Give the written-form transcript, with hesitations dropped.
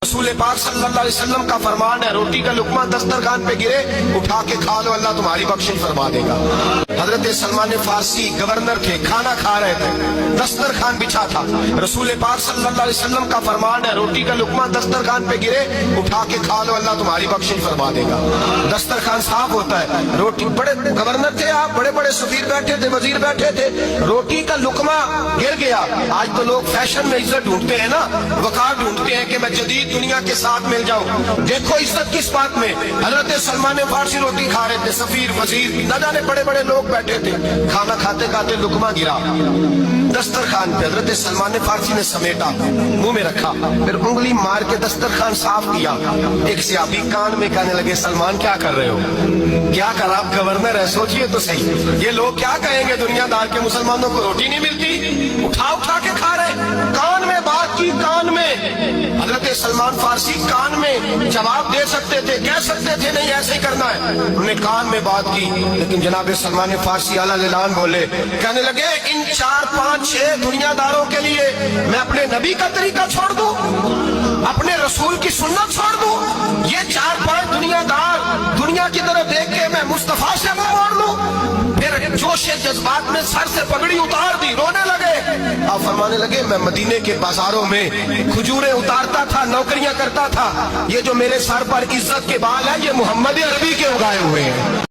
رسول پاک صلی اللہ علیہ وسلم کا فرمان ہے، روٹی کا لقمہ دسترخوان پہ گرے اٹھا کے کھا لو، اللہ تمہاری بخشش فرما دے گا۔ حضرت سلمان فارسی گورنر تھے، کھانا کھا رہے تھے، دسترخوان بچھا تھا، رسول پاک صلی اللہ علیہ وسلم کا فرمان ہے، روٹی کا لقمہ دسترخوان پہ گرے اٹھا کے کھا لو، اللہ تمہاری بخشش فرما دے گا۔ دسترخوان صاف ہوتا ہے، روٹی بڑے گورنر تھے آپ، بڑے بڑے سفیر بیٹھے تھے، وزیر بیٹھے تھے، روٹی کا لقمہ گر گیا۔ آج تو لوگ فیشن میں عزت ڈھونڈتے ہیں نا، وقار ڈھونڈتے ہیں کہ میں جدید دنیا کے ساتھ مل جاؤں۔ دیکھو عزت کس بات میں، حضرت سلمان فارسی روٹی کھا رہے تھے، سفیر وزیر نہ جانے بڑے بڑے لوگ بیٹھے تھے، کھانا کھاتے کھاتے لقمہ گرا دسترخوان پہ، حضرت سلمان فارسی نے سمیٹا، منہ میں رکھا، پھر انگلی مار کے دسترخوان صاف کیا۔ ایک صحابی کان میں کہنے لگے، سلمان کیا کر رہے ہو؟ کیا کر، آپ گورنر ہے، سوچئے تو صحیح، یہ لوگ کیا کہیں گے دنیا دار کے مسلمانوں کو روٹی نہیں ملتی، اٹھا اٹھا کے کھا رہے۔ کان میں بات کی، کان میں حضرت سلمان فارسی کان میں جواب دے سکتے تھے، کہہ سکتے تھے نہیں ایسے ہی کرنا ہے، انہوں نے کان میں بات کی، لیکن جناب سلمان فارسی اعلیٰ اعلان بولے، کہنے لگے ان 4 5 6 دنیا داروں کے لیے میں اپنے نبی کا طریقہ چھوڑ دوں، اپنے رسول کی سنت چھوڑ دوں؟ یہ 4 5 دنیا دار دنیا کی طرف دیکھ کے میں مصطفیٰ سے منہ موڑ لوں؟ پھر جوش جذبات میں سر سے پگڑی اتار دی، رونے لگے۔ آپ فرمانے لگے، میں مدینے کے بازاروں میں کھجوریں اتارتا تھا، نوکریاں کرتا تھا، یہ جو میرے سر پر عزت کے بال ہیں یہ محمد عربی کے اگائے ہوئے ہیں۔